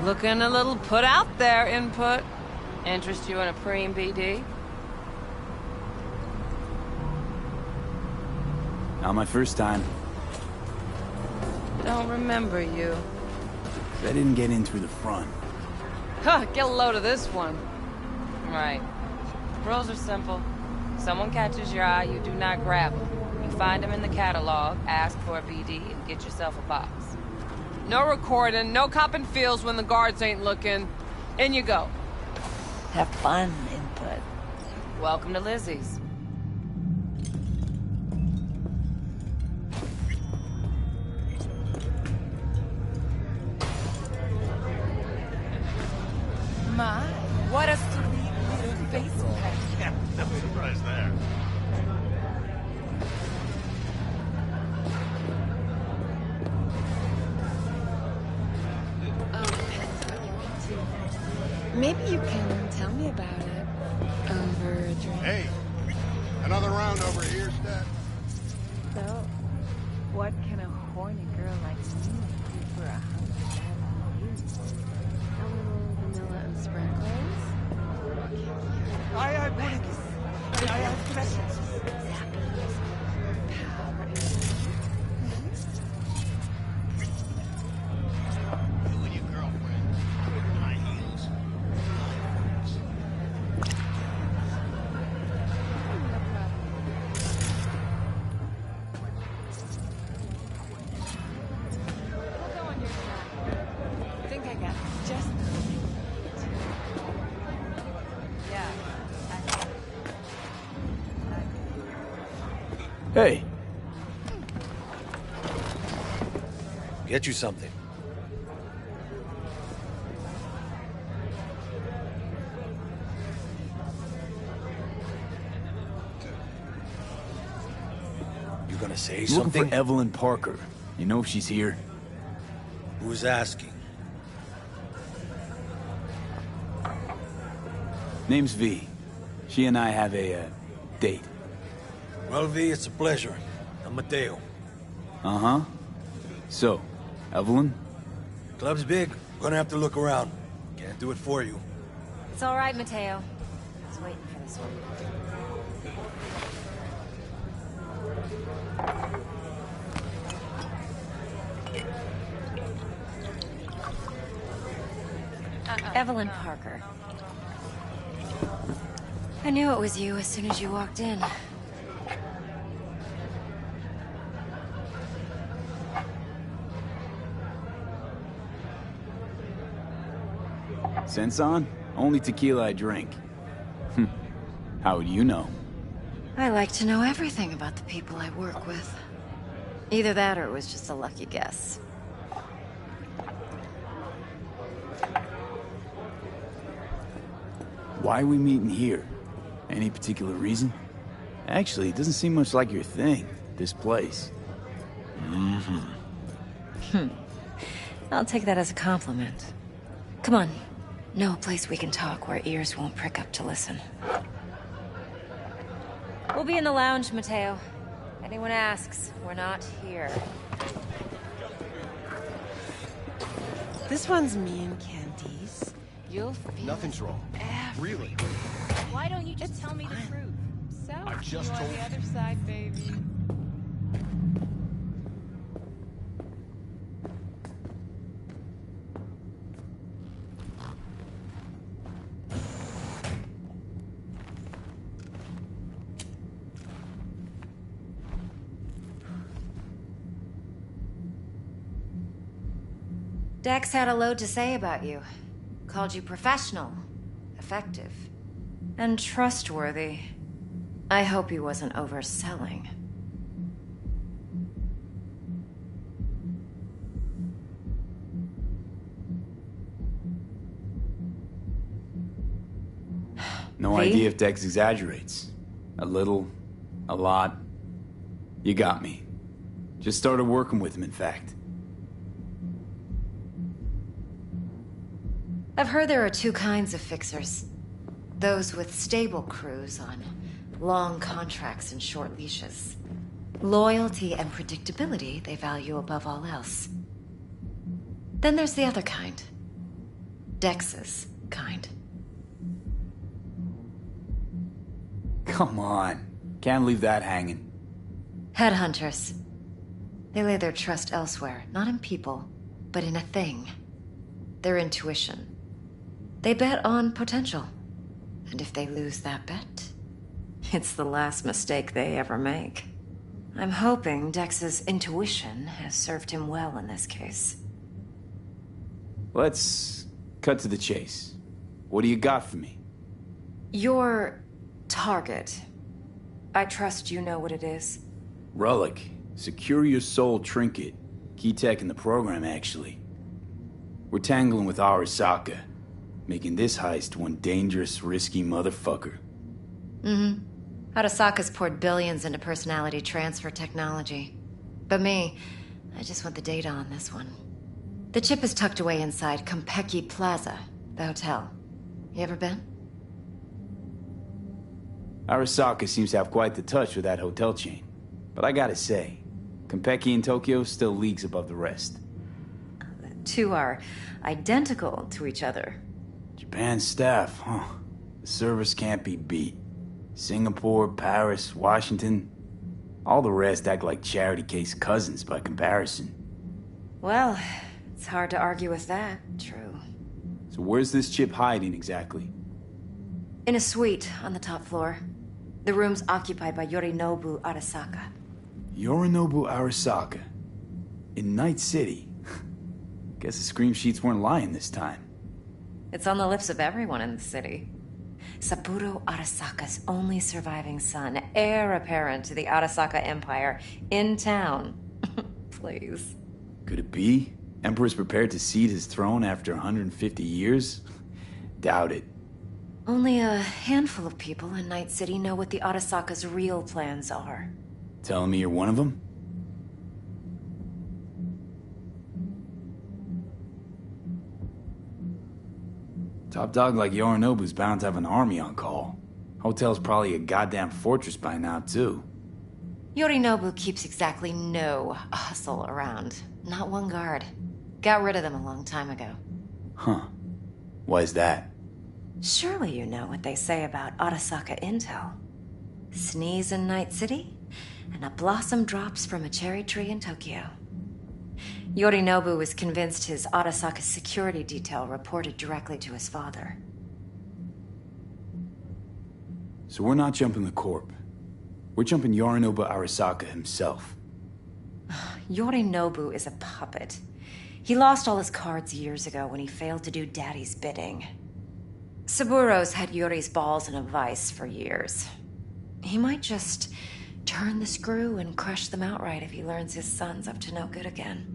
Looking a little put out there, Input. Interest you in a preem BD? Not my first time. Don't remember you. I didn't get in through the front. Huh, get a load of this one. Right. Rules are simple. Someone catches your eye, you do not grab them. You find them in the catalog, ask for a BD, and get yourself a box. No recording, no copping feels when the guards ain't looking. In you go. Have fun, Input. Welcome to Lizzie's. My, what a sweet little face. Yeah, no surprise there. Maybe you can tell me about it over a drink. Hey, another round over here, Stat. So, what can a horny girl like me do for $100? A little vanilla and sprinkles? I questions. Zappies, power, You and your girlfriend. High heels. I think I got just the thing. Yeah. Hey, Get you something. You gonna say looking something? for Evelyn Parker. You know if she's here? Who's asking? Name's V. She and I have a, date. Well, V, it's a pleasure. I'm Mateo. Uh-huh. So, Evelyn? Club's big. Gonna have to look around. Can't do it for you. It's all right, Mateo. I was waiting for this one. Evelyn Parker. I knew it was you as soon as you walked in. Sense on? Only tequila I drink. How would you know? I like to know everything about the people I work with. Either that or it was just a lucky guess. Why are we meeting here? Any particular reason? Actually, it doesn't seem much like your thing, this place. I'll take that as a compliment. Come on. Know a place we can talk where ears won't prick up to listen. We'll be in the lounge, Mateo. Anyone asks, we're not here. This one's me and Candice. You'll feel Nothing's wrong. Really? Why don't you just tell me the truth? so. I just you told on you. the other side, baby. Dex had a load to say about you. Called you professional, effective, and trustworthy. I hope he wasn't overselling. No V? idea if Dex exaggerates. A little, a lot. You got me. Just started working with him, in fact. I've heard there are two kinds of fixers. Those with stable crews on long contracts and short leashes. Loyalty and predictability they value above all else. Then there's the other kind. Dex's kind. Come on. Can't leave that hanging. Headhunters. They lay their trust elsewhere, not in people, but in a thing. Their intuition. They bet on potential. And if they lose that bet, it's the last mistake they ever make. I'm hoping Dex's intuition has served him well in this case. Let's cut to the chase. What do you got for me? Your target. I trust you know what it is. Relic. Secure your soul trinket. Key tech in the program, actually. We're tangling with Arasaka, making this heist one dangerous, risky motherfucker. Mm-hmm. Arasaka's poured billions into personality transfer technology. But me, I just want the data on this one. The chip is tucked away inside Konpeki Plaza, the hotel. You ever been? Arasaka seems to have quite the touch with that hotel chain. But I gotta say, Konpeki in Tokyo still leagues above the rest. The two are identical to each other. Japan staff, huh? The service can't be beat. Singapore, Paris, Washington. All the rest act like charity case cousins by comparison. Well, it's hard to argue with that, true. So where's this chip hiding exactly? In a suite on the top floor. The room's occupied by Yorinobu Arasaka. Yorinobu Arasaka. In Night City. Guess the scream sheets weren't lying this time. It's on the lips of everyone in the city. Saburo Arasaka's only surviving son, heir apparent to the Arasaka Empire, in town. Please. Could it be? Emperor's prepared to cede his throne after 150 years? Doubt it. Only a handful of people in Night City know what the Arasaka's real plans are. Telling me you're one of them? Top dog like Yorinobu's bound to have an army on call. Hotel's probably a goddamn fortress by now, too. Yorinobu keeps exactly no hustle around. Not one guard. Got rid of them a long time ago. Huh. Why's that? Surely you know what they say about Arasaka intel. Sneeze in Night City, and a blossom drops from a cherry tree in Tokyo. Yorinobu was convinced his Arasaka security detail reported directly to his father. So we're not jumping the corp. We're jumping Yorinobu Arasaka himself. Yorinobu is a puppet. He lost all his cards years ago when he failed to do Daddy's bidding. Saburo's had Yuri's balls in a vice for years. He might just turn the screw and crush them outright if he learns his son's up to no good again.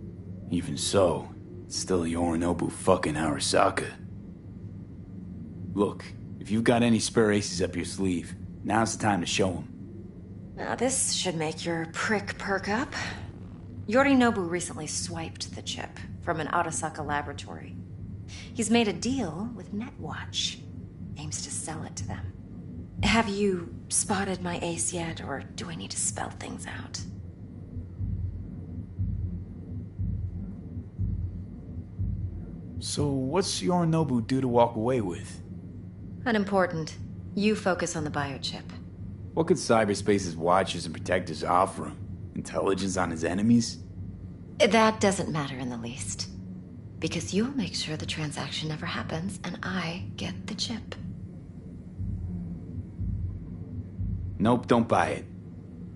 Even so, it's still Yorinobu fucking Arasaka. Look, if you've got any spare aces up your sleeve, now's the time to show them. Now this should make your prick perk up. Yorinobu recently swiped the chip from an Arasaka laboratory. He's made a deal with Netwatch. Aims to sell it to them. Have you spotted my ace yet, or do I need to spell things out? So what's Yorinobu due to walk away with? Unimportant. You focus on the biochip. What could cyberspace's watchers and protectors offer him? Intelligence on his enemies? That doesn't matter in the least. Because you'll make sure the transaction never happens, and I get the chip. Nope, don't buy it.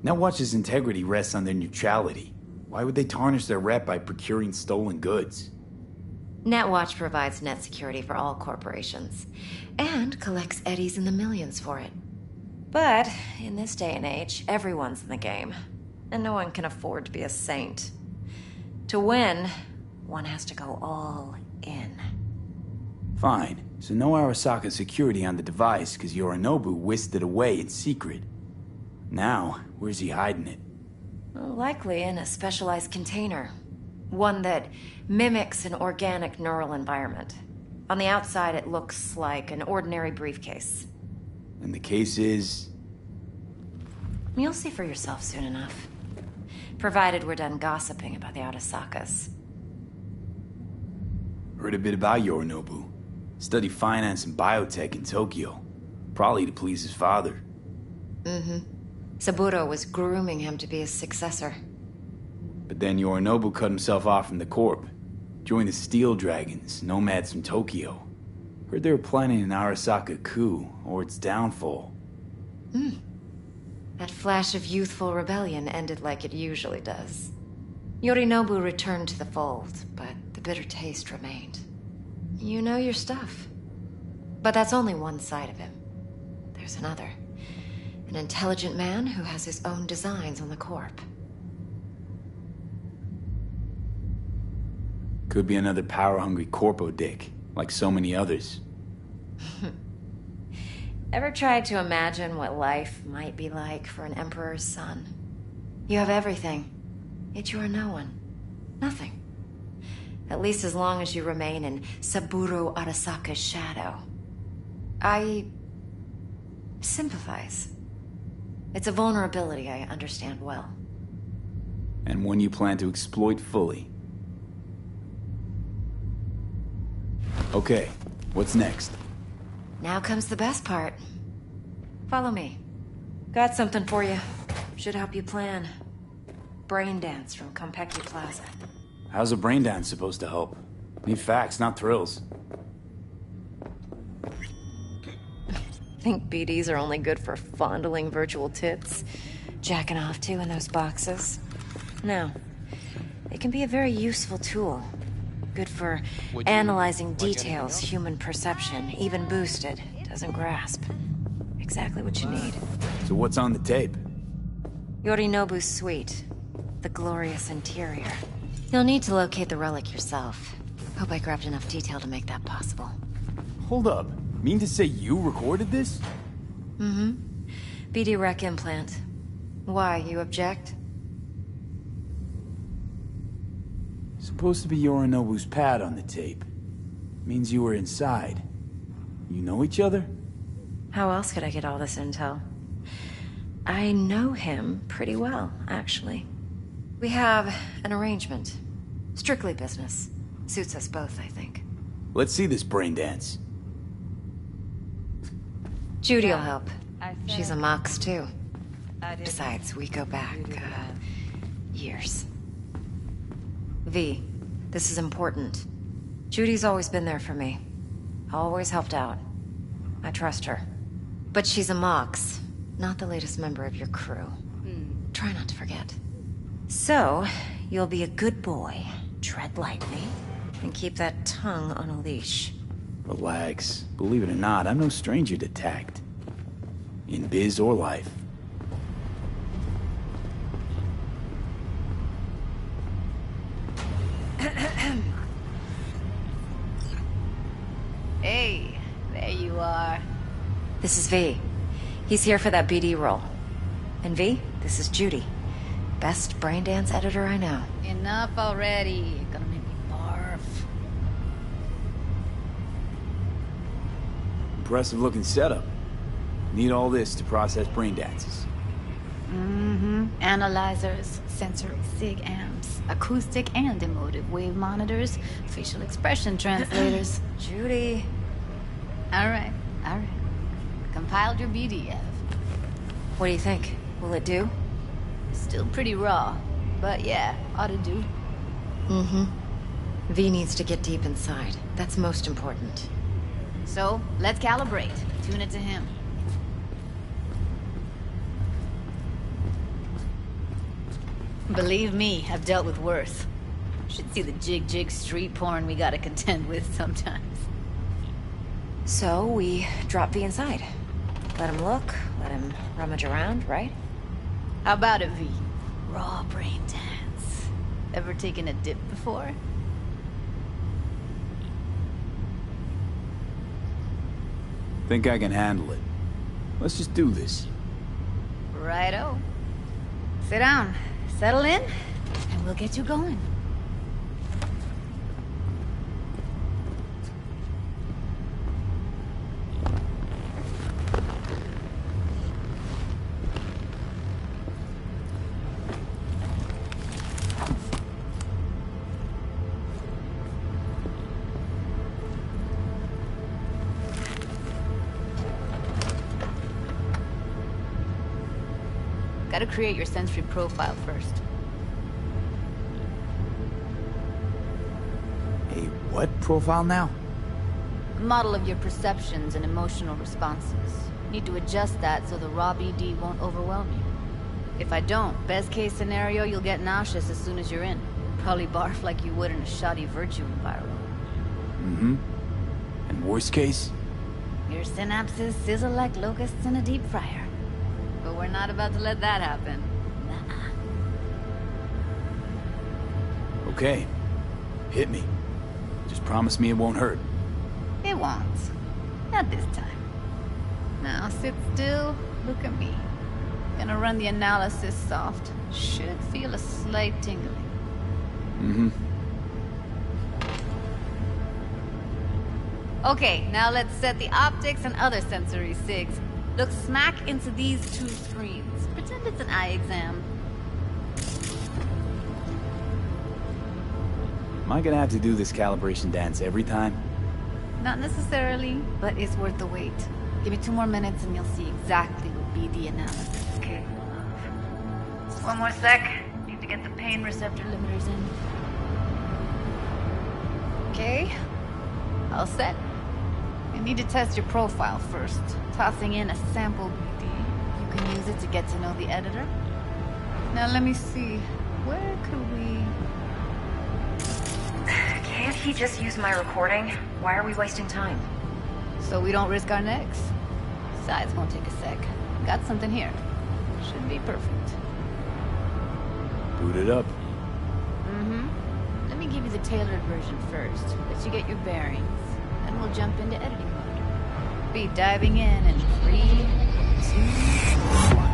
Netwatch's integrity rests on their neutrality. Why would they tarnish their rep by procuring stolen goods? Netwatch provides net security for all corporations, and collects eddies in the millions for it. But in this day and age, everyone's in the game, and no one can afford to be a saint. To win, one has to go all in. Fine. So no Arasaka security on the device because Yorinobu whisked it away in secret. Now, where's he hiding it? Well, likely in a specialized container. One that mimics an organic neural environment. On the outside, it looks like an ordinary briefcase. And the case is... You'll see for yourself soon enough. Provided we're done gossiping about the Arasakas. Heard a bit about Yorinobu. Studied finance and biotech in Tokyo. Probably to please his father. Mm-hmm. Saburo was grooming him to be his successor. But then Yorinobu cut himself off from the Corp. Joined the Steel Dragons, nomads from Tokyo. Heard they were planning an Arasaka coup, or its downfall. That flash of youthful rebellion ended like it usually does. Yorinobu returned to the fold, but the bitter taste remained. You know your stuff. But that's only one side of him. There's another. An intelligent man who has his own designs on the Corp. Could be another power-hungry corpo dick, like so many others. Ever tried to imagine what life might be like for an emperor's son? You have everything, yet you are no one. Nothing. At least as long as you remain in Saburo Arasaka's shadow. I sympathize. It's a vulnerability I understand well. And one you plan to exploit fully. Okay, what's next? Now comes the best part. Follow me. Got something for you. Should help you plan. Brain dance from Konpeki Plaza. How's a brain dance supposed to help? Need facts, not thrills. Think BDs are only good for fondling virtual tits? Jacking off to in those boxes? No. They can be a very useful tool. Good for analyzing details human perception, even boosted, doesn't grasp. Exactly what you need. So what's on the tape? Yorinobu's suite. The glorious interior. You'll need to locate the relic yourself. Hope I grabbed enough detail to make that possible. Hold up. Mean to say you recorded this? Mm-hmm. BD rec implant. Why, you object? Supposed to be Yorinobu's pad on the tape. Means you were inside. You know each other? How else could I get all this intel? I know him pretty well, actually. We have an arrangement. Strictly business. Suits us both, I think. Let's see this brain dance. Judy'll help. I She's a said Mox, too. I didn't Besides, we go back, do that. years. V, this is important. Judy's always been there for me. Always helped out. I trust her. But she's a Mox, not the latest member of your crew. Try not to forget. So, you'll be a good boy, tread lightly, and keep that tongue on a leash. Relax. Believe it or not, I'm no stranger to tact. In biz or life. Hey, there you are. This is V. He's here for that BD role. And V, this is Judy. Best brain dance editor I know. Enough already. You're gonna make me barf. Impressive looking setup. Need all this to process brain dances. Analyzers, sensory sig amps, acoustic and emotive wave monitors, facial expression translators. Judy. All right. Compiled your BDF. What do you think? Will it do? Still pretty raw, but yeah, ought to do. V needs to get deep inside. That's most important. So, let's calibrate. Tune it to him. Believe me, I've dealt with worse. Should see the jig street porn we gotta contend with sometimes. So, we drop V inside. Let him look, let him rummage around, right? How about it, V? Raw brain dance. Ever taken a dip before? Think I can handle it. Let's just do this. Righto. Sit down, settle in, and we'll get you going. Gotta create your sensory profile first. A what profile now? A model of your perceptions and emotional responses. Need to adjust that so the raw BD won't overwhelm you. If I don't, best case scenario, you'll get nauseous as soon as you're in. Probably barf like you would in a shoddy virtue environment. Mm-hmm. And worst case? Your synapses sizzle like locusts in a deep fryer. But we're not about to let that happen. Nuh-uh. Okay. Hit me. Just promise me it won't hurt. It won't. Not this time. Now sit still, look at me. Gonna run the analysis soft. Should feel a slight tingling. Mm-hmm. Okay, now let's set the optics and other sensory sigs. Look smack into these two screens. Pretend it's an eye exam. Am I gonna have to do this calibration dance every time? Not necessarily, but it's worth the wait. Give me 2 more minutes and you'll see exactly what BD analysis is capable of. One more sec. Need to get the pain receptor limiters in. Okay. All set. I need to test your profile first. Tossing in a sample BD. You can use it to get to know the editor. Now let me see. Where could we... Can't he just use my recording? Why are we wasting time? So we don't risk our necks. Besides, won't take a sec. Got something here. Should be perfect. Boot it up. Mm-hmm. Let me give you the tailored version first. Let you get your bearings. Then we'll jump into editing mode. Be diving in 3, 2, 1.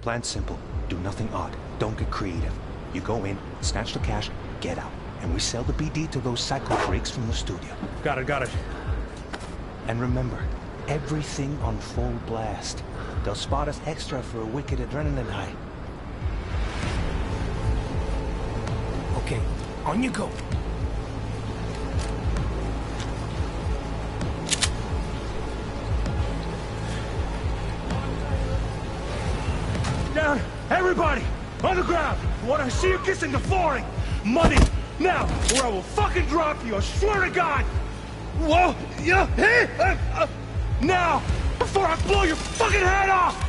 Plan's simple. Do nothing odd. Don't get creative. You go in, snatch the cash, get out. And we sell the BD to those psycho freaks from the studio. Got it. And remember, everything on full blast. They'll spot us extra for a wicked adrenaline high. Okay, on you go. Down! Everybody! On the ground! I want to see you kissing the flooring! Money! Now! Or I will fucking drop you! I swear to God! Whoa! Yeah! Hey! Now! Before I blow your fucking head off!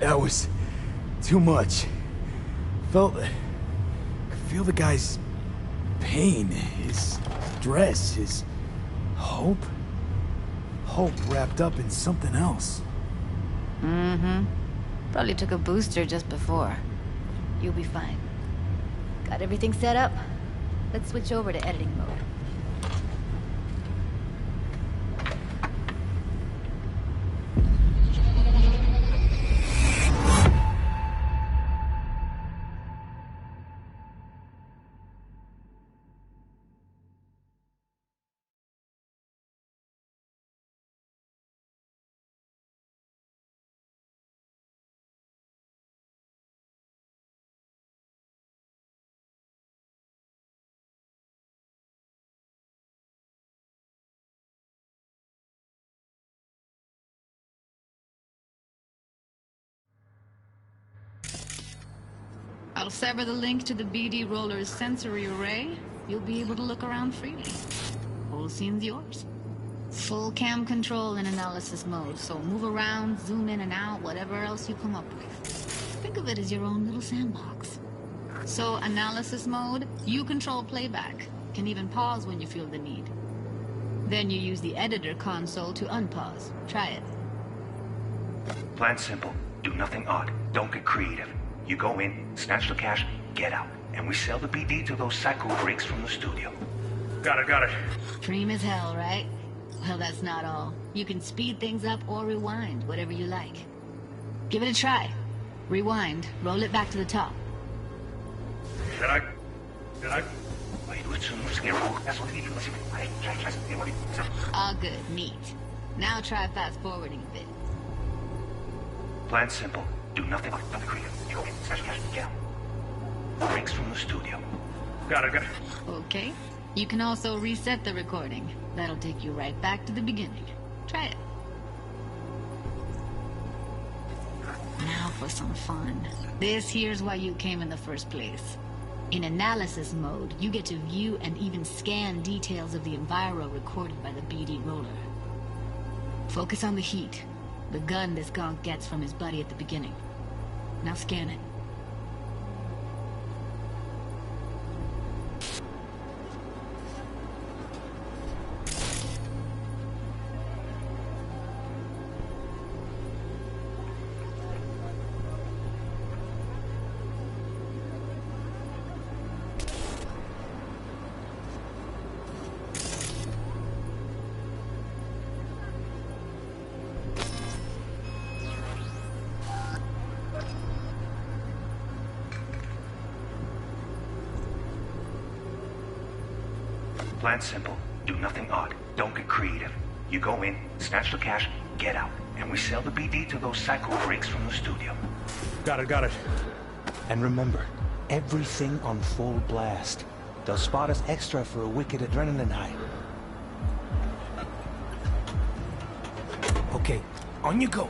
That was too much. Could feel the guy's pain, his stress, his hope. Hope wrapped up in something else. Mm-hmm. Probably took a booster just before. You'll be fine. Got everything set up? Let's switch over to editing mode. I'll sever the link to the BD Roller's sensory array. You'll be able to look around freely. Whole scene's yours. Full cam control in analysis mode, so move around, zoom in and out, whatever else you come up with. Think of it as your own little sandbox. So, analysis mode, you control playback. Can even pause when you feel the need. Then you use the editor console to unpause. Try it. Plan simple. Do nothing odd. Don't get creative. You go in, snatch the cash, get out. And we sell the BD to those psycho freaks from the studio. Got it. Dream as hell, right? Well, that's not all. You can speed things up or rewind, whatever you like. Give it a try. Rewind. Roll it back to the top. Did I? All good. Neat. Now try fast forwarding a bit. Plan simple. Do nothing creative. You go in, snatch the cash, get out. Freaks from the studio. Got it. Okay. You can also reset the recording. That'll take you right back to the beginning. Try it. Now for some fun. This here's why you came in the first place. In analysis mode, you get to view and even scan details of the enviro recorded by the BD roller. Focus on the heat. The gun this gonk gets from his buddy at the beginning. Now scan it. Plan simple. Do nothing odd. Don't get creative. You go in, snatch the cash, get out. And we sell the BD to those psycho freaks from the studio. Got it. And remember, everything on full blast. They'll spot us extra for a wicked adrenaline high. Okay, on you go.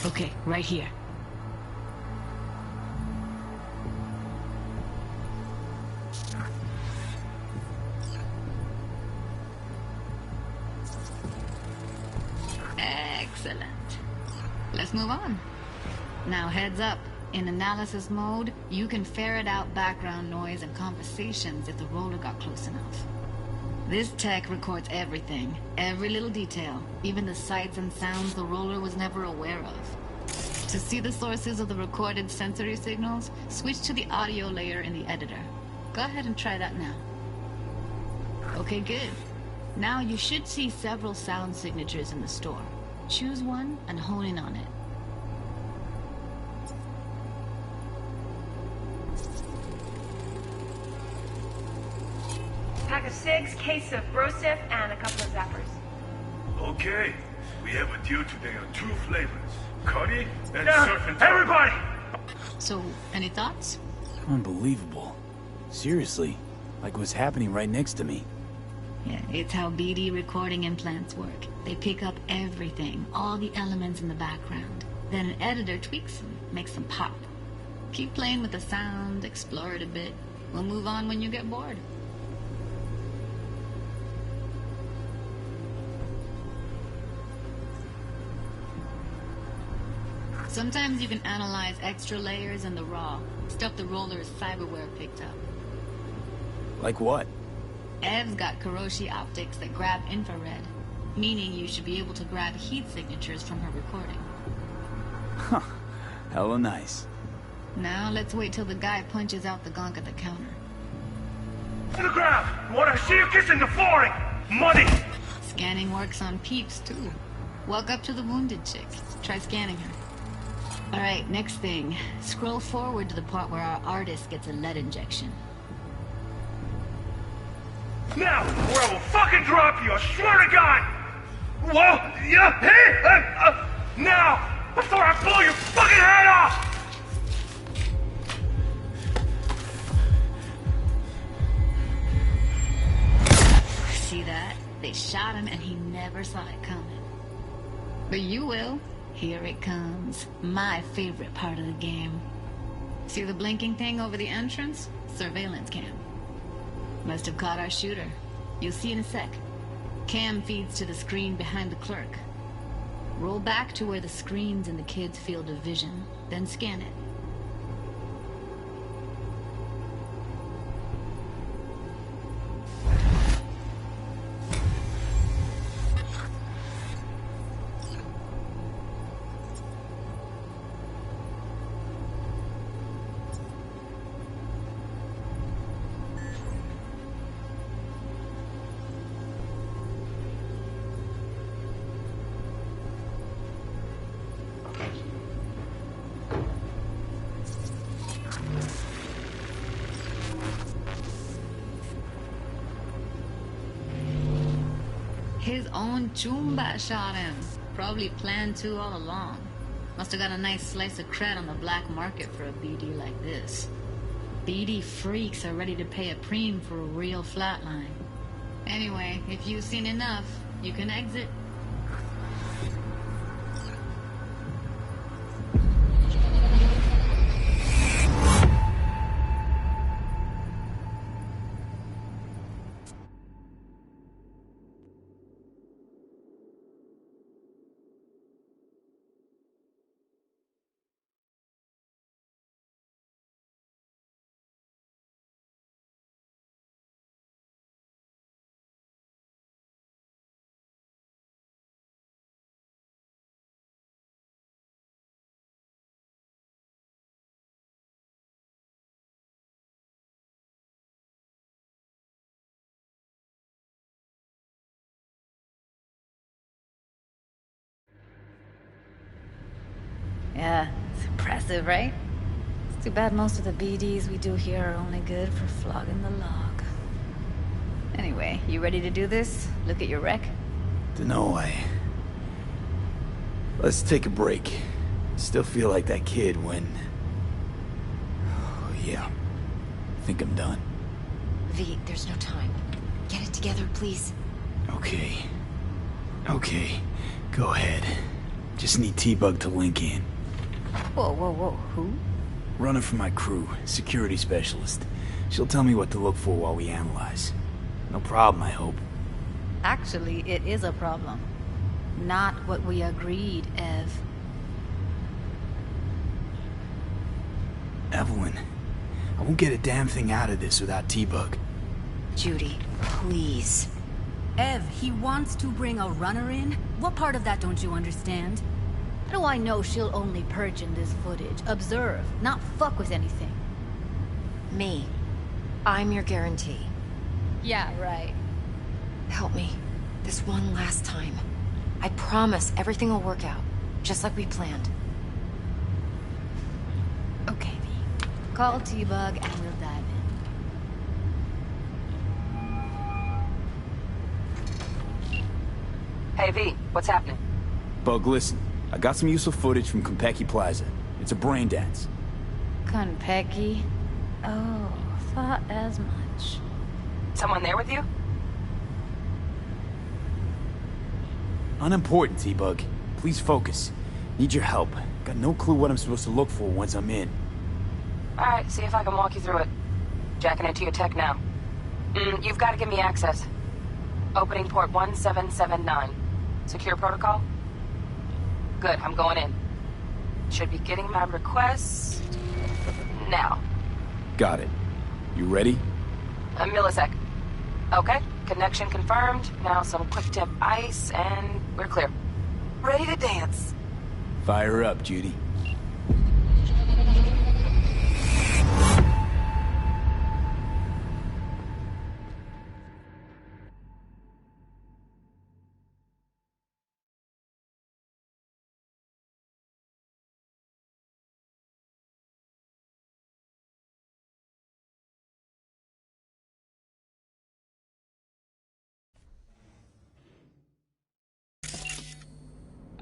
Okay, right here. Excellent. Let's move on. Now heads up. In analysis mode, you can ferret out background noise and conversations if the roller got close enough. This tech records everything, every little detail, even the sights and sounds the roller was never aware of. To see the sources of the recorded sensory signals, switch to the audio layer in the editor. Go ahead and try that now. Okay, good. Now you should see several sound signatures in the store. Choose one and hone in on it. Pack of 6, case of Brosif, and a couple of zappers. Okay, we have a deal today on 2 flavors. Curry and surf and turf. Everybody! So, any thoughts? Unbelievable. Seriously, like what's happening right next to me. Yeah, it's how BD recording implants work. They pick up everything, all the elements in the background. Then an editor tweaks them, makes them pop. Keep playing with the sound, explore it a bit. We'll move on when you get bored. Sometimes you can analyze extra layers in the raw, stuff the roller's cyberware picked up. Like what? Ev's got Kiroshi optics that grab infrared, meaning you should be able to grab heat signatures from her recording. Huh. Hella nice. Now let's wait till the guy punches out the gonk at the counter. On the ground! I wanna see you kissing the flooring! Money! Scanning works on peeps, too. Walk up to the wounded chick. Try scanning her. Alright, next thing. Scroll forward to the part where our artist gets a lead injection. Now, or I will fucking drop you, I swear to God! Whoa! Yeah! Hey! Now! Before I blow your fucking head off! See that? They shot him and he never saw it coming. But you will. Here it comes. My favorite part of the game. See the blinking thing over the entrance? Surveillance cam. Must have caught our shooter. You'll see in a sec. Cam feeds to the screen behind the clerk. Roll back to where the screen's in the kid's field of vision, then scan it. His own Chumba shot him. Probably planned to all along. Must have got a nice slice of cred on the black market for a BD like this. BD freaks are ready to pay a preem for a real flatline. Anyway, if you've seen enough, you can exit. Yeah, it's impressive, right? It's too bad most of the BDs we do here are only good for flogging the log. Anyway, you ready to do this? Look at your wreck? Dunno, Let's take a break. Still feel like that kid when... Oh, yeah. I think I'm done. V, there's no time. Get it together, please. Okay. Go ahead. Just need T-Bug to link in. Whoa, who? Runner for my crew, security specialist. She'll tell me what to look for while we analyze. No problem, I hope. Actually, it is a problem. Not what we agreed, Ev. Evelyn, I won't get a damn thing out of this without T-Bug. Judy, please. Ev, he wants to bring a runner in? What part of that don't you understand? How do I know she'll only perch in this footage? Observe, not fuck with anything. Me. I'm your guarantee. Yeah, right. Help me. This one last time. I promise everything will work out. Just like we planned. Okay, V. Call T-Bug and we'll dive in. Hey, V, what's happening? Bug, listen. I got some useful footage from Konpeki Plaza. It's a brain dance. Konpeki? Oh, thought as much. Someone there with you? Unimportant, T-Bug. Please focus. Need your help. Got no clue what I'm supposed to look for once I'm in. Alright, see if I can walk you through it. Jacking into your tech now. You've got to give me access. Opening port 1779. Secure protocol? Good, I'm going in. Should be getting my request... now. Got it. You ready? A millisec. Okay, connection confirmed. Now some quick tip ice, and we're clear. Ready to dance. Fire up, Judy.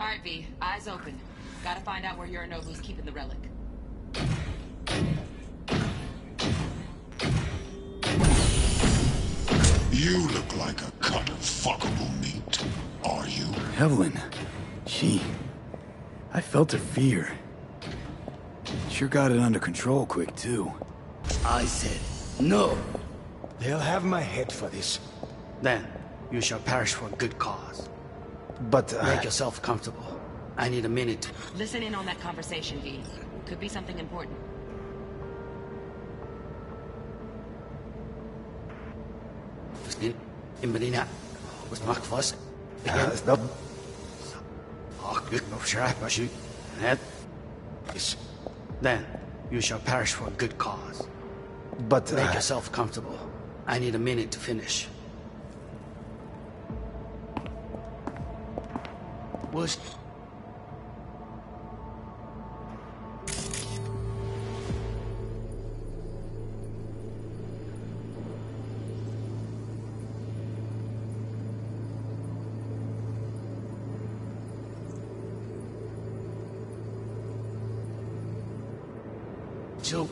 Alright, V. Eyes open. Gotta find out where Yorinobu's keeping the relic. You look like a cut of fuckable meat. Are you? Evelyn. I felt her fear. Sure got it under control quick, too. I said, no. They'll have my head for this. Then, you shall perish for a good cause. But, Make yourself comfortable. I need a minute. Listen in on that conversation, V. Could be something important. In Medina, was Mark Voss. stop. Oh, good, no sure, but you. Then, you shall perish for a good cause. But, Make yourself comfortable. I need a minute to finish. Was... Joe.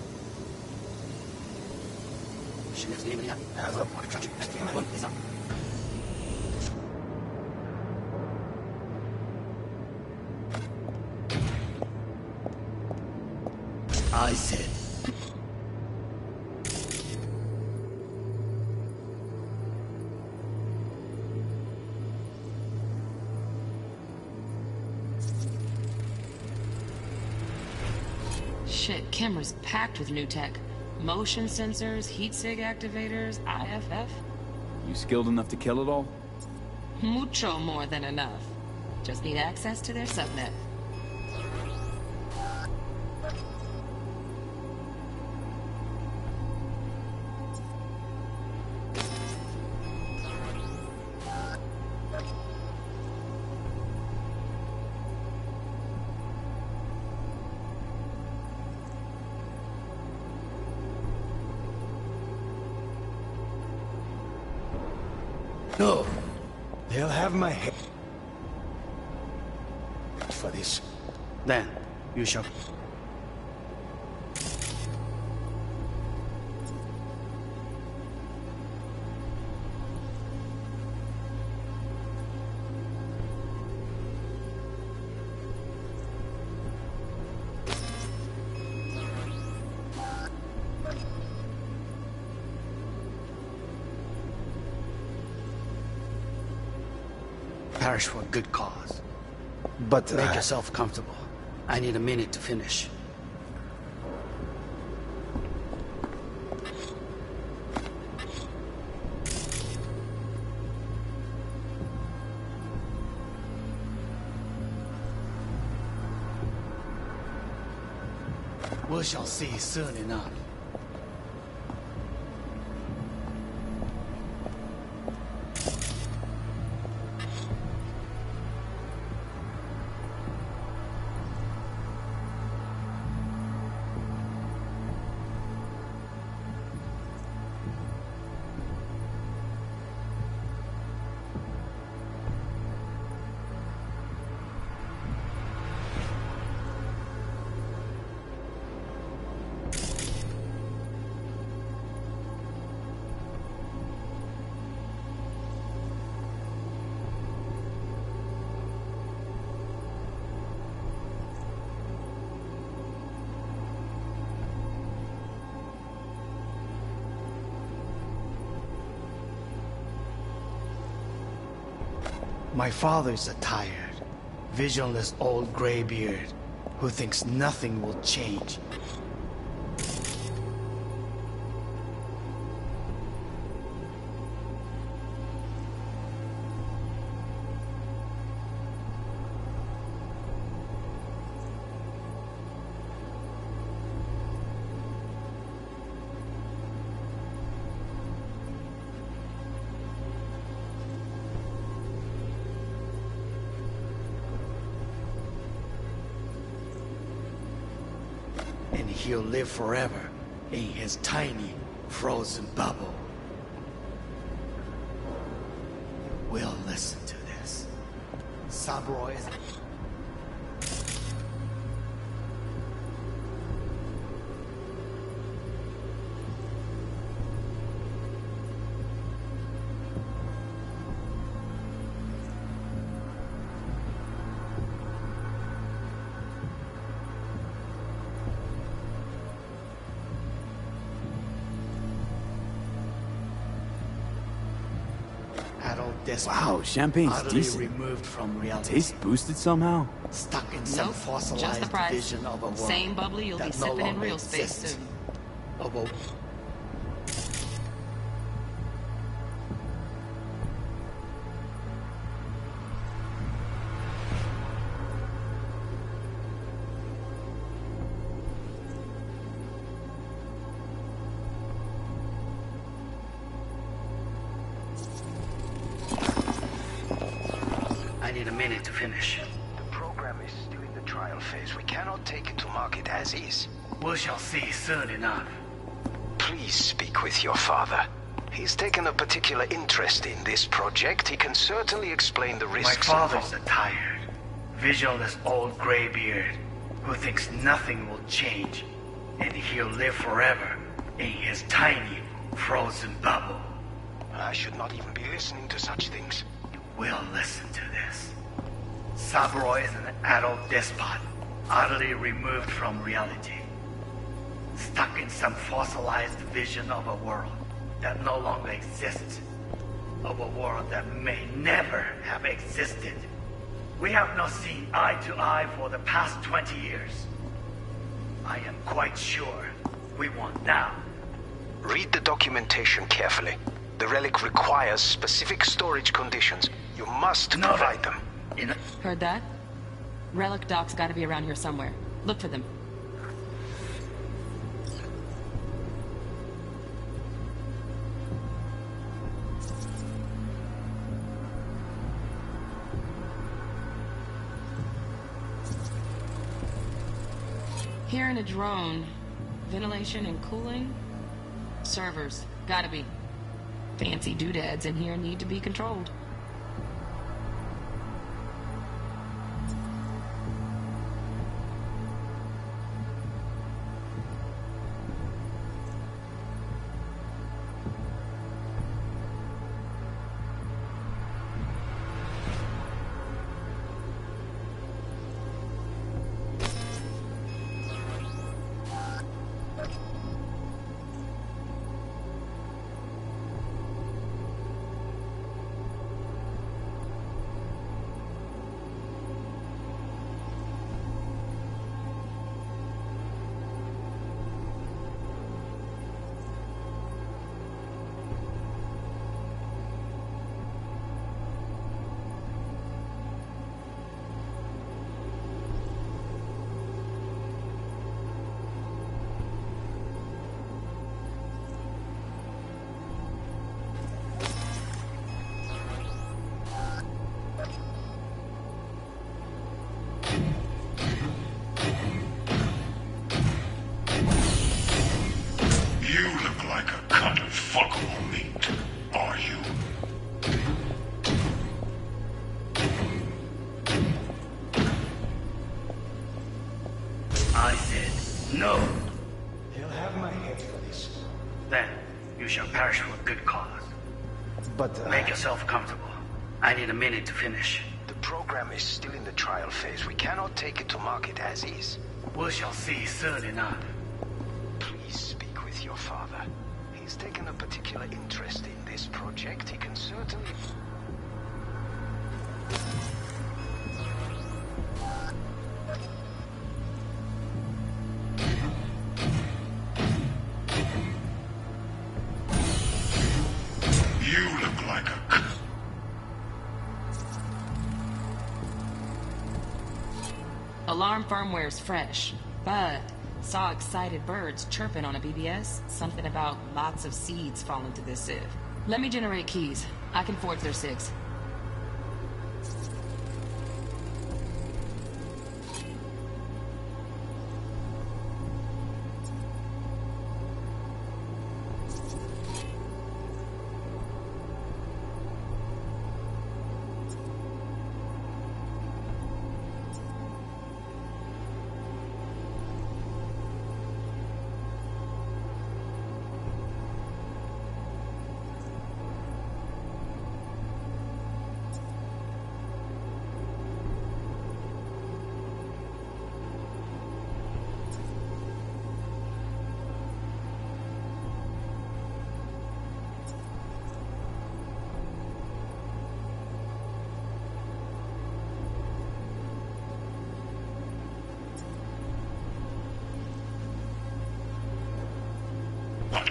I said. Shit, camera's packed with new tech. Motion sensors, heat sig activators, IFF. You skilled enough to kill it all? Mucho more than enough. Just need access to their subnet. No. They'll have my head for this. Then, you shall... perish for a good cause. But, Make yourself comfortable. I need a minute to finish. we shall see soon enough. My father's a tired, visionless old graybeard who thinks nothing will change. And he'll live forever in his tiny, frozen bubble. We'll listen to this. Saburo is... despot. Wow, champagne's utterly decent. removed from reality. Taste boosted somehow? Stuck in some Nope, just the fossilized price. vision of a world Same bubbly you'll be that no sipping in longer real space exists. soon. Of a I need a minute to finish. The program is still in the trial phase. We cannot take it to market as is. We shall see soon enough. Please speak with your father. He's taken a particular interest in this project. He can certainly explain the My risks. father's a tired, visionless old graybeard who thinks nothing will change, and he'll live forever in his tiny, frozen bubble. I should not even be listening to such things. We'll listen to this. Saburo is an adult despot, utterly removed from reality. Stuck in some fossilized vision of a world that no longer exists. Of a world that may never have existed. We have not seen eye to eye for the past 20 years. I am quite sure we want now. Read the documentation carefully. The relic requires specific storage conditions. You must provide them. Heard that? Relic doc's gotta be around here somewhere. Look for them. Here in a drone. Ventilation and cooling? Servers. Gotta be. Fancy doodads in here need to be controlled. You look like a cut of fuckable meat, are you? I said no. He'll have my head for this. Then you shall perish for a good cause. But, Make yourself comfortable. I need a minute to finish. The program is still in the trial phase. We cannot take it to market as is. We shall see soon enough. Please speak with your father. He's taken a particular interest in this project. He can certainly... You look like a... Alarm firmware's fresh, but saw excited birds chirping on a BBS. Something about lots of seeds falling to this sieve. Let me generate keys. I can forge their SIGs.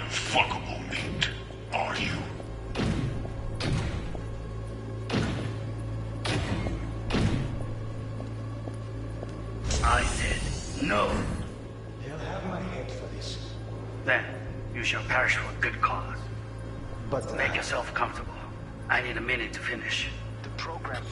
of fuckable meat, are you? I said no. They'll have my head for this. Then you shall perish for a good cause. But Make yourself comfortable. I need a minute to finish. the program...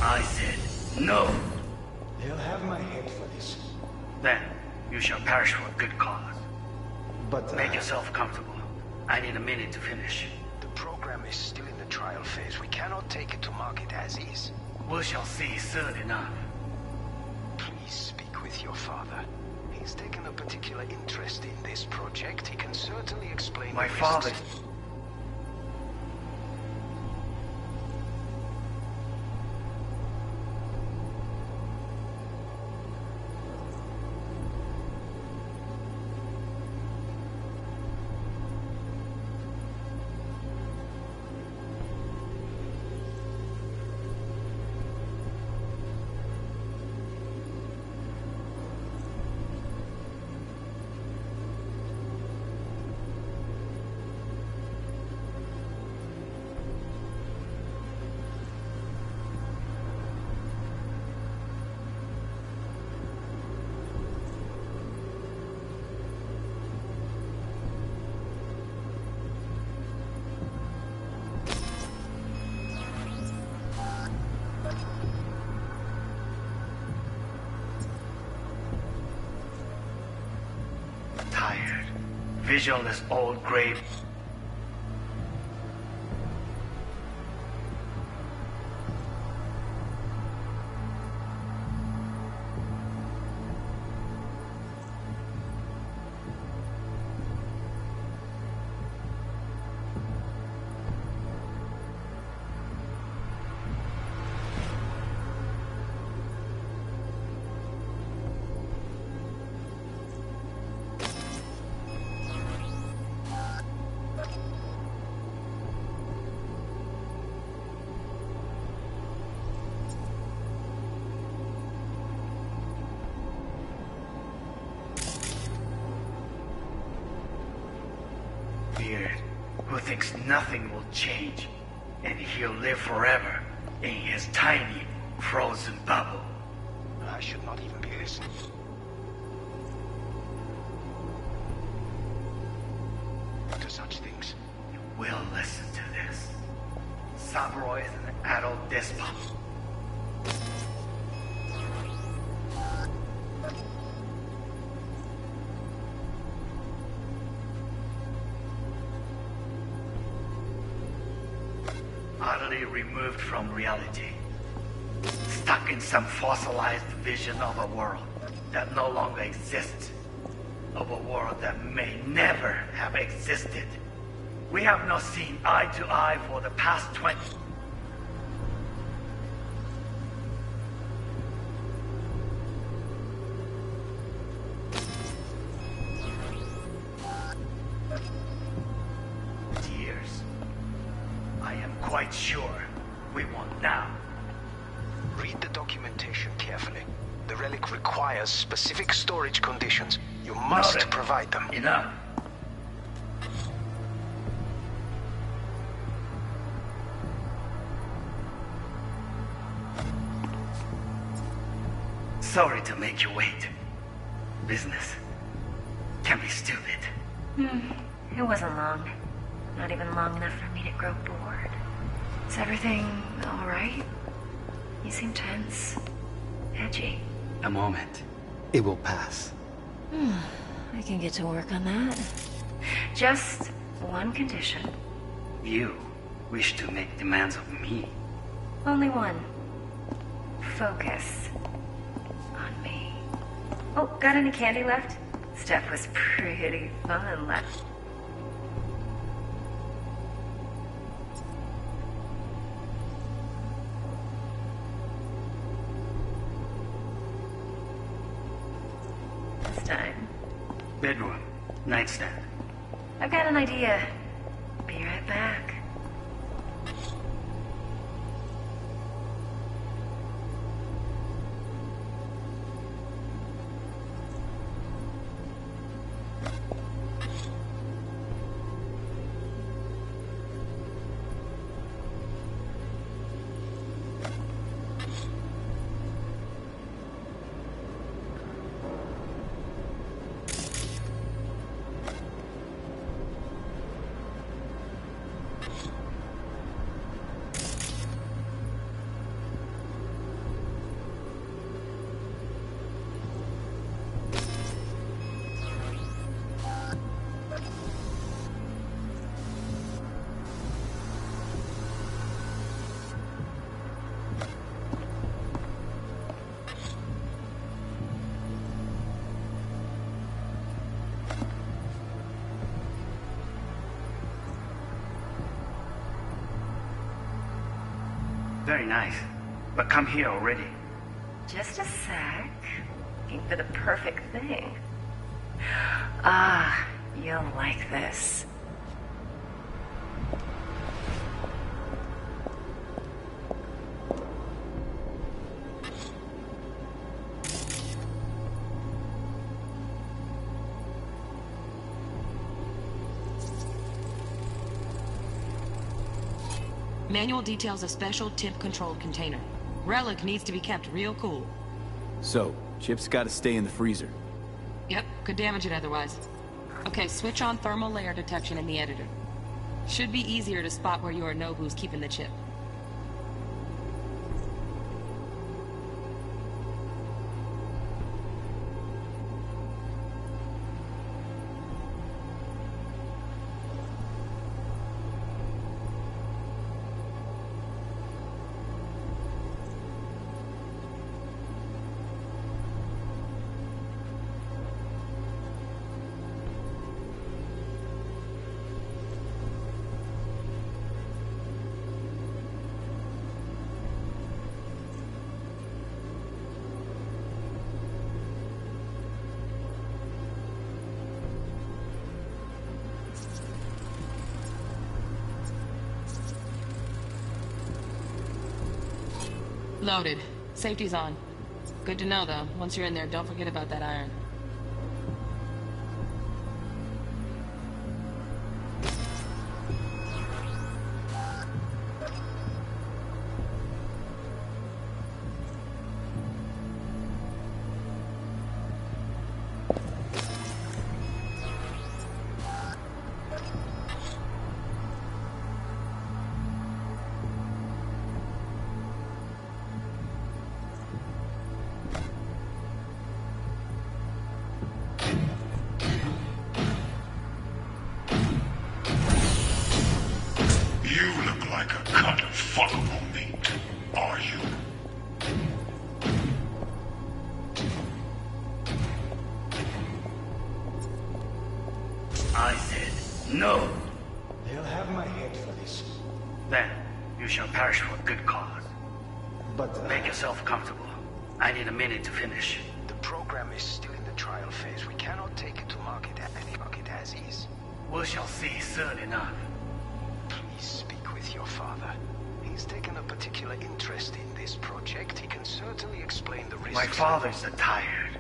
I said no. They'll have my head for this. Then you shall perish for a good cause. But Make yourself comfortable. I need a minute to finish. the program is still in the trial phase. We cannot take it to market as is. We shall see soon enough. Please speak with your father. He's taken a particular interest in this project. He can certainly explain My the father... risks. Tired. Visionless old grave. Beard, who thinks nothing will change, and he'll live forever in his tiny, frozen bubble. I should not even be listening. To such things. You will listen to this. Saburo is an adult despot. Utterly removed from reality. Stuck in some fossilized vision of a world that no longer exists. Of a world that may never have existed. We have not seen eye to eye for the past 20... years. I am quite sure we won't now. Read the documentation carefully. The relic requires specific storage conditions. You must Noted. provide them. Enough. Sorry to make you wait. Business can be stupid. It wasn't long. Not even long enough for me to grow bored. Is everything all right? You seem tense. Edgy. A moment. It will pass. I can get to work on that. Just one condition. You wish to make demands of me. Only one. Focus on me. Oh, got any candy left? Stuff was pretty fun left. This time. Bedroom. Nightstand. I've got an idea. Be right back. Very nice. But come here already. Just a sec. Looking for the perfect thing. Ah, you'll like this. Manual details a special temp-controlled container. Relic needs to be kept real cool. So, Chip's gotta stay in the freezer. Yep, could damage it otherwise. Okay, switch on thermal layer detection in the editor. Should be easier to spot where Yorinobu's keeping the chip. Loaded. Safety's on. Good to know, though. Once you're in there, don't forget about that iron. I said no. They'll have my head for this. Then you shall perish for a good cause. But make yourself comfortable. I need a minute to finish. The program is still in the trial phase. We cannot take it to market as is. We shall see soon enough. Please speak with your father. He's taken a particular interest in this project. He can certainly explain the risks. My father's a tired,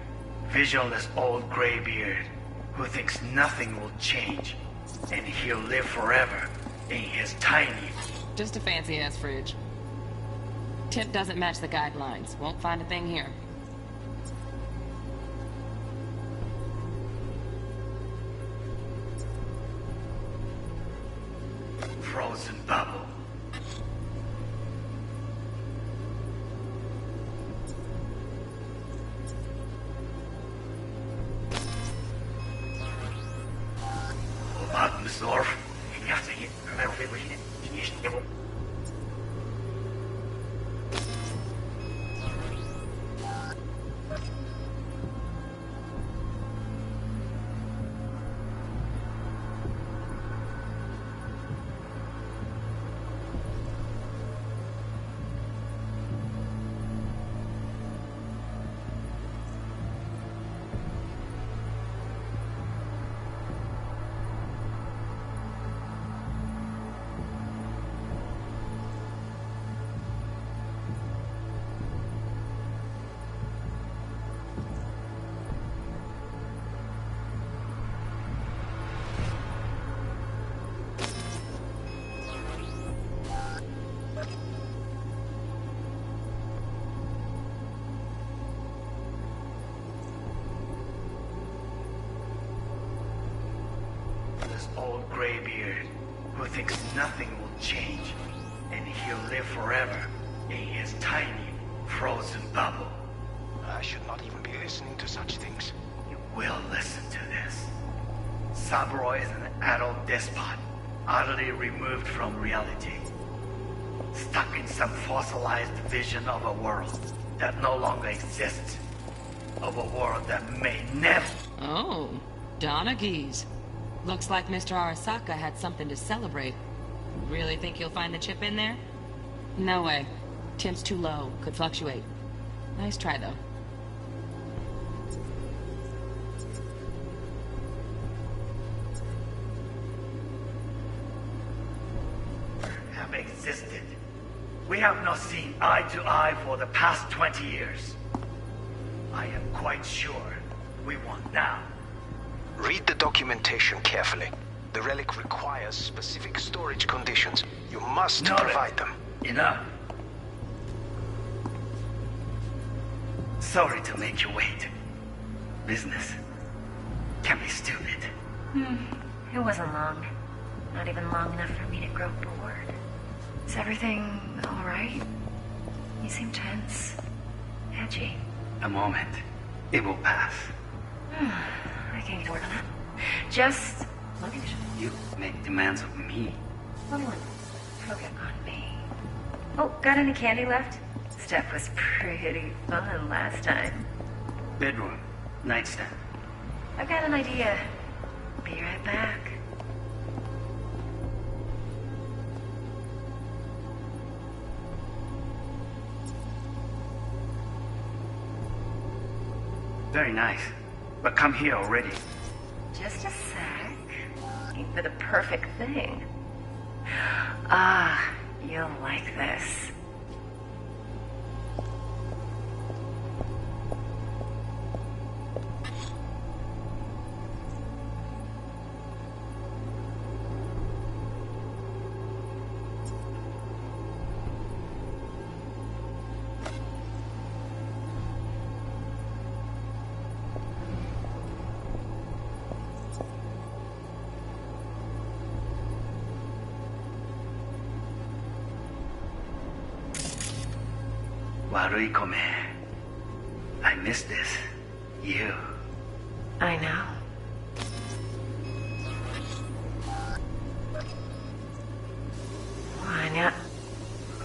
visionless old graybeard who thinks nothing will change, and he'll live forever in his tiny... Just a fancy-ass fridge. Tip doesn't match the guidelines. Won't find a thing here. Frozen bubble. Old graybeard who thinks nothing will change and he'll live forever in his tiny frozen bubble. I should not even be listening to such things. You will listen to this. Sabroy is an adult despot, utterly removed from reality. Stuck in some fossilized vision of a world that no longer exists. Of a world that may never... Oh, Donaghy's. Looks like Mr. Arasaka had something to celebrate. Really think you'll find the chip in there? No way. Temp's too low. Could fluctuate. Nice try, though. Have existed. We have not seen eye to eye for the past 20 years. I am quite sure we want now. Read the documentation carefully. The relic requires specific storage conditions. You must provide them. Enough. Sorry to make you wait. Business can be stupid. It wasn't long. Not even long enough for me to grow bored. Is everything all right? You seem tense. Edgy. A moment. It will pass. I can't work on that. Just sluggish. You make demands of me. Someone focus on me. Oh, got any candy left? Steph was pretty fun last time. Bedroom. Nightstand. I've got an idea. Be right back. Very nice. But come here already. Just a sec. Looking for the perfect thing. Ah, you'll like this. Waruikome. I miss this. You. I know. Wanya.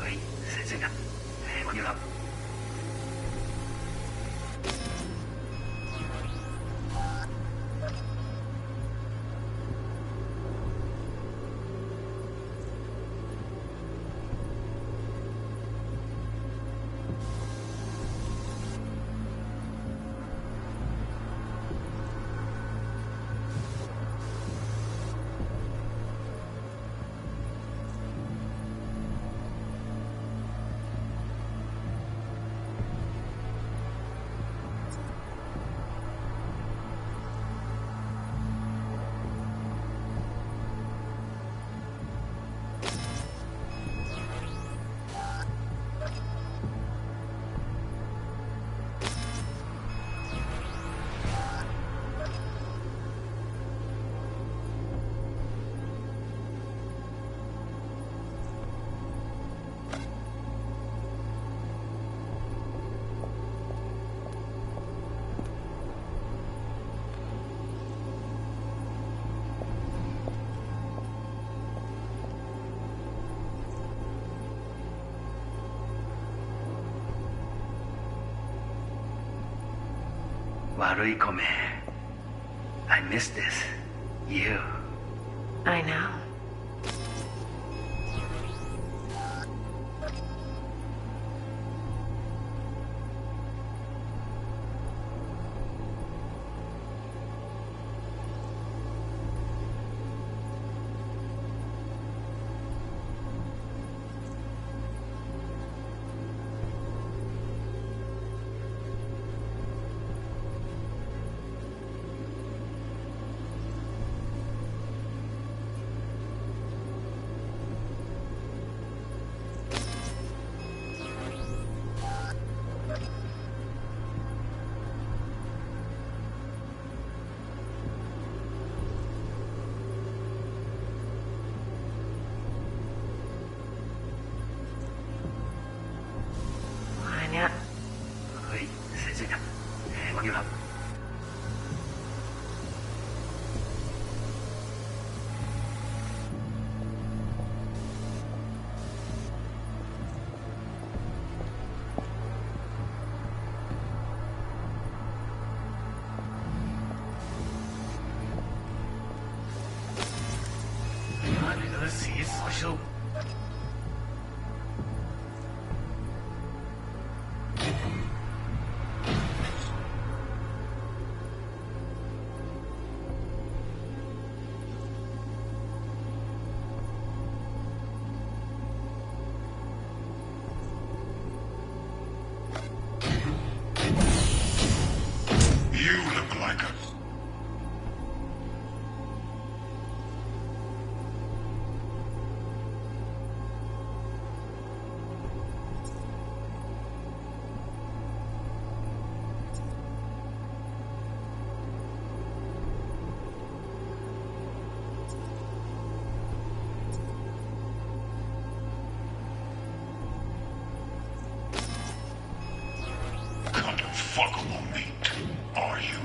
Oi, Setsuga. You up. Waruikome. I miss this. You. I know. Anya. はい、先生だ。間に合う。何が死所書 You look like a... kind of fuckable meat, are you?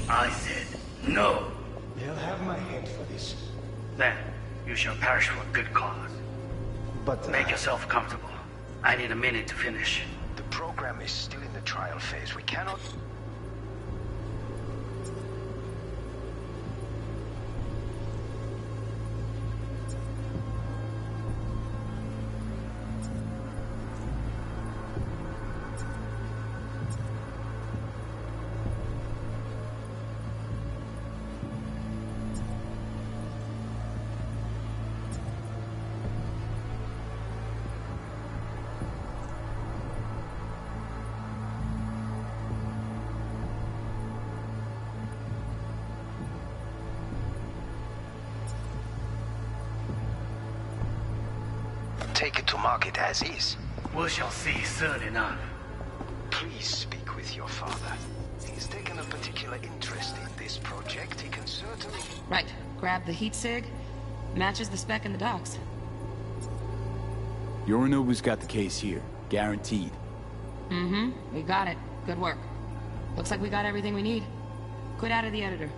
I said no. They'll have my head for this. Then you shall perish for a good cause. But Make yourself comfortable. I need a minute to finish. the program is still in the trial phase. We cannot... Take it to market as is. We shall see soon enough. Please speak with your father. He's taken a particular interest in this project. He can certainly... Right. Grab the heat sig. Matches the spec in the docks. Yorinobu's got the case here. Guaranteed. Mm-hmm. We got it. Good work. Looks like we got everything we need. Quit out of the editor.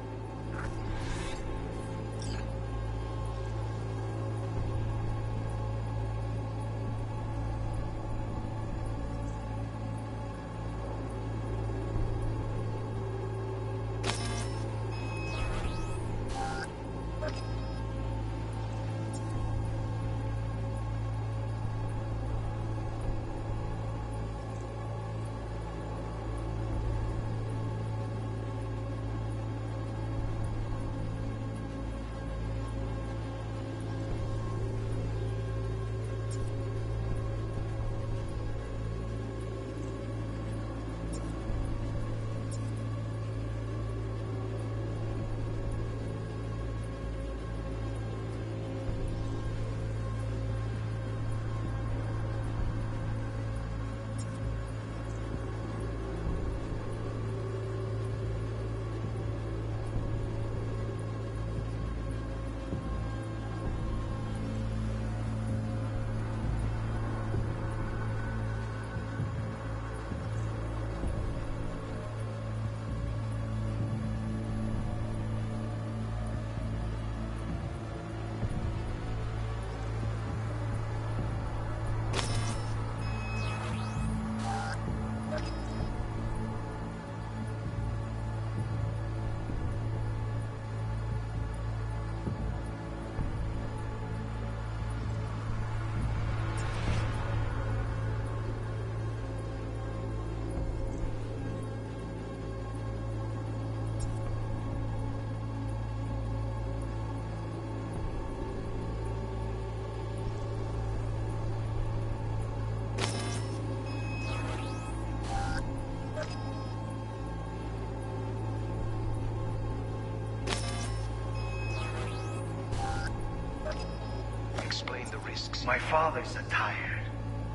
explain the risks. My father's a tired,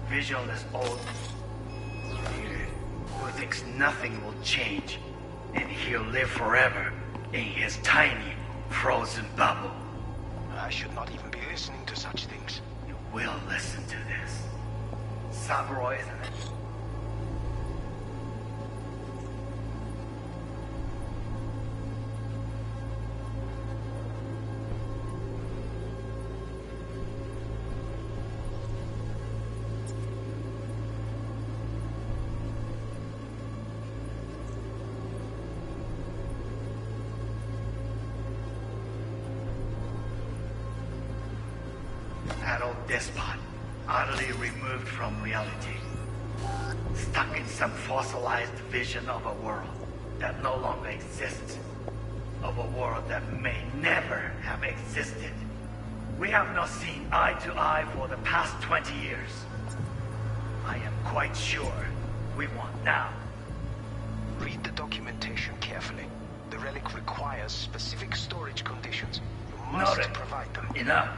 visionless old who thinks nothing will change, and he'll live forever in his tiny, frozen bubble. I should not even be listening to such things. You will listen to this. Saburo isn't it? Adult despot, utterly removed from reality. Stuck in some fossilized vision of a world that no longer exists. Of a world that may never have existed. We have not seen eye to eye for the past 20 years. I am quite sure we want now. Read the documentation carefully. The relic requires specific storage conditions. You must Noted. provide them. Enough.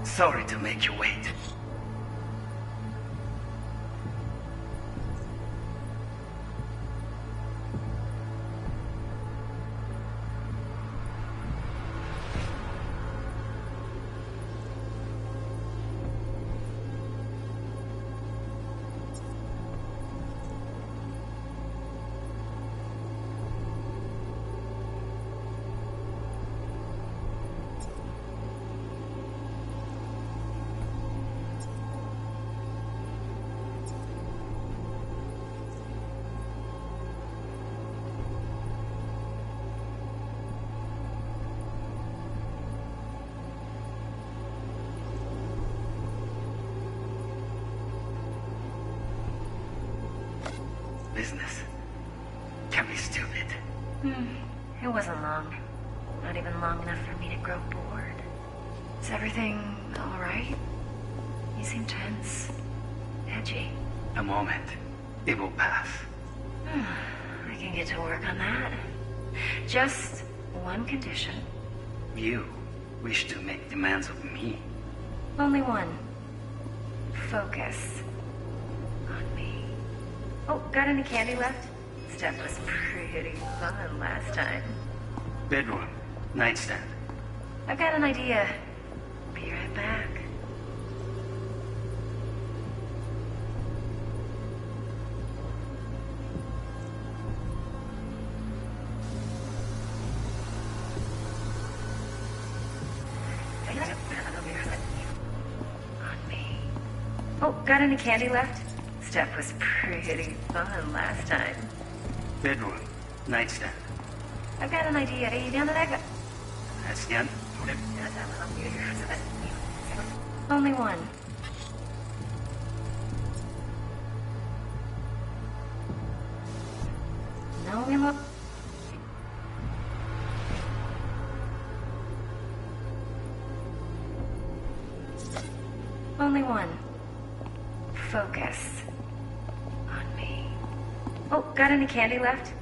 Sorry to make you wait. Business can be stupid. It wasn't long. Not even long enough for me to grow bored. Is everything alright? You seem tense. Edgy. A moment. It will pass. I can get to work on that. Just one condition. You wish to make demands of me. Only one. Focus on me. Oh, got any candy left? Stuff was pretty fun last time. Bedroom. Nightstand. I've got an idea. Be right back. On me. Oh, got any candy left? Stuff was pretty fun last time. Bedroom. Nightstand. I've got an idea. Are you down to that? That's the end. Only one. No, we look. Only one. Focus on me. Oh, got any candy left?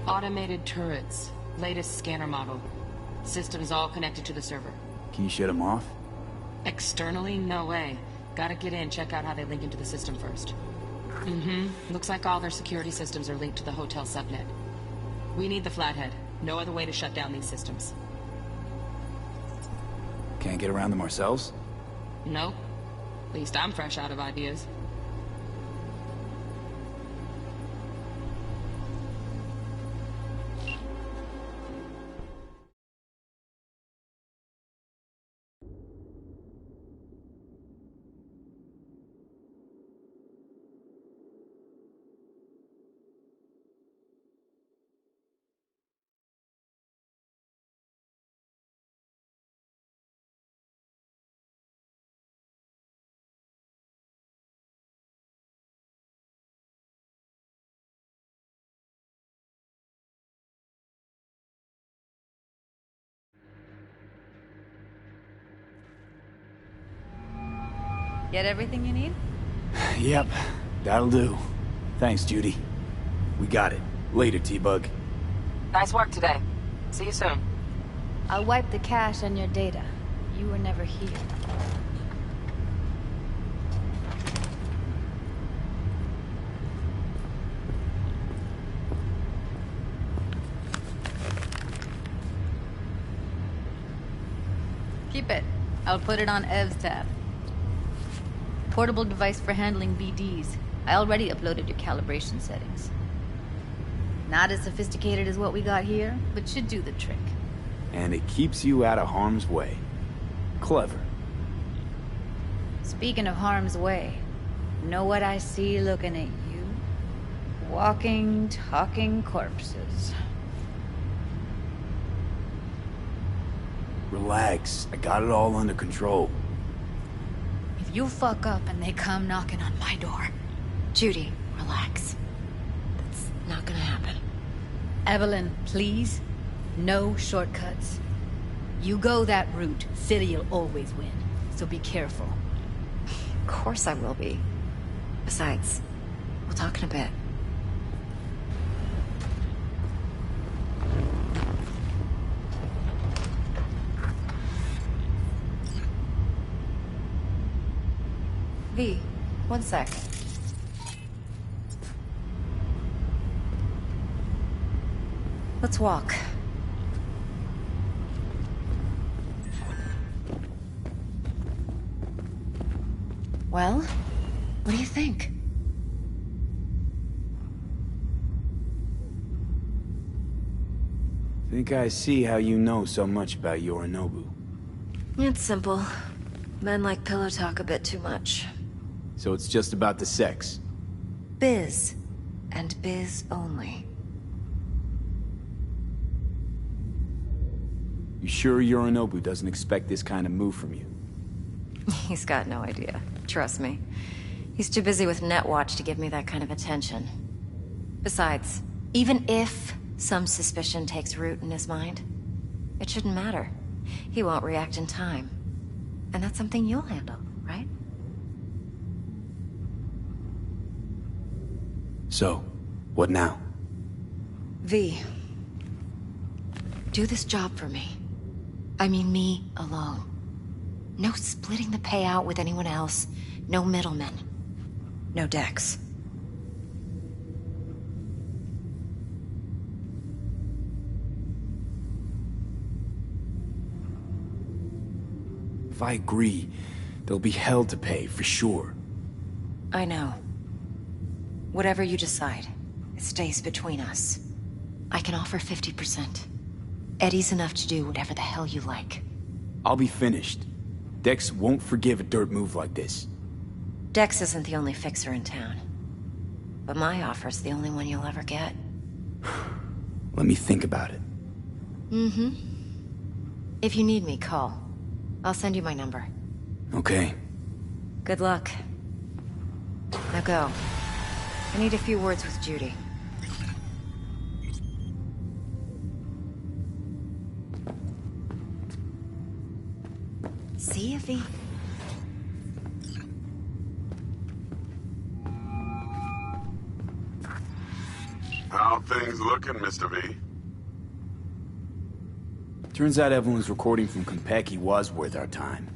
Automated turrets. Latest scanner model. Systems all connected to the server. Can you shut them off? Externally, no way. Gotta get in, check out how they link into the system first. Looks like all their security systems are linked to the hotel subnet. We need the flathead. No other way to shut down these systems. Can't get around them ourselves? Nope. At least I'm fresh out of ideas. Get everything you need? Yep, that'll do. Thanks, Judy. We got it. Later, T-Bug. Nice work today. See you soon. I'll wipe the cache on your data. You were never here. Keep it. I'll put it on Ev's tab. Portable device for handling BDs. I already uploaded your calibration settings. Not as sophisticated as what we got here, but should do the trick. And it keeps you out of harm's way. Clever. Speaking of harm's way, know what I see looking at you? Walking, talking corpses. Relax. I got it all under control. If you fuck up and they come knocking on my door... Judy, relax. That's not gonna happen. Evelyn, please. No shortcuts. You go that route, City'll always win. So be careful. Of course I will be. Besides, we'll talk in a bit. V, one sec. Let's walk. Well, what do you think? Think I see how you know so much about Yorinobu. It's simple. Men like pillow talk a bit too much. So it's just about the sex. Biz. And biz only. You sure Yorinobu doesn't expect this kind of move from you? He's got no idea. Trust me. He's too busy with Netwatch to give me that kind of attention. Besides, even if some suspicion takes root in his mind, it shouldn't matter. He won't react in time. And that's something you'll handle, right? So, what now? V. Do this job for me. I mean me alone. No splitting the payout with anyone else. No middlemen. No Dex. If I agree, there'll be hell to pay, for sure. I know. Whatever you decide, it stays between us. I can offer 50%. Eddie's enough to do whatever the hell you like. I'll be finished. Dex won't forgive a dirt move like this. Dex isn't the only fixer in town. But my offer's the only one you'll ever get. Let me think about it. Mm-hmm. If you need me, call. I'll send you my number. Okay. Good luck. Now go. I need a few words with Judy. See you, V. How things looking, Mr. V? Turns out Evelyn's recording from Konpeki was worth our time.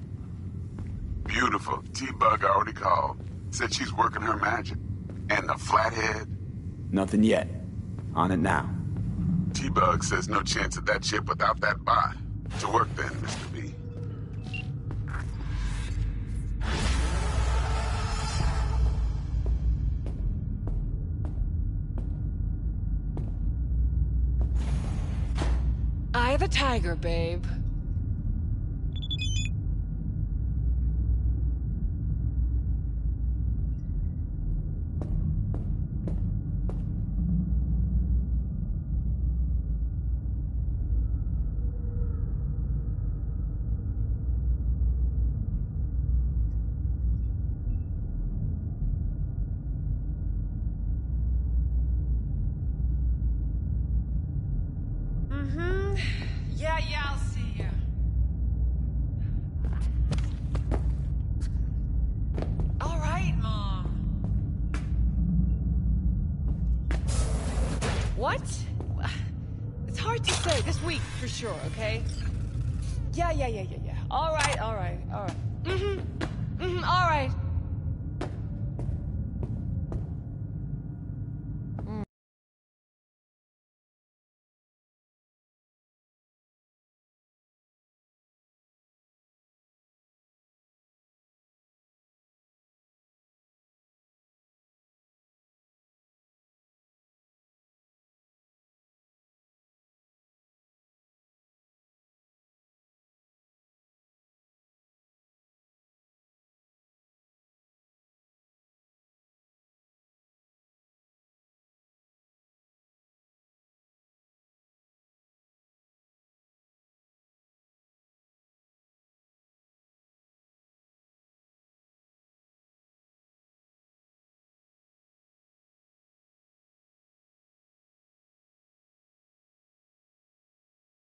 Beautiful. T-Bug already called. Said she's working her magic. And the flathead? Nothing yet. On it now. T-Bug says no chance of that ship without that bot. To work then, Mr. V. Eye of the tiger, babe. Yeah, I'll see ya. say, this week for sure, okay? Yeah. All right. Mm-hmm.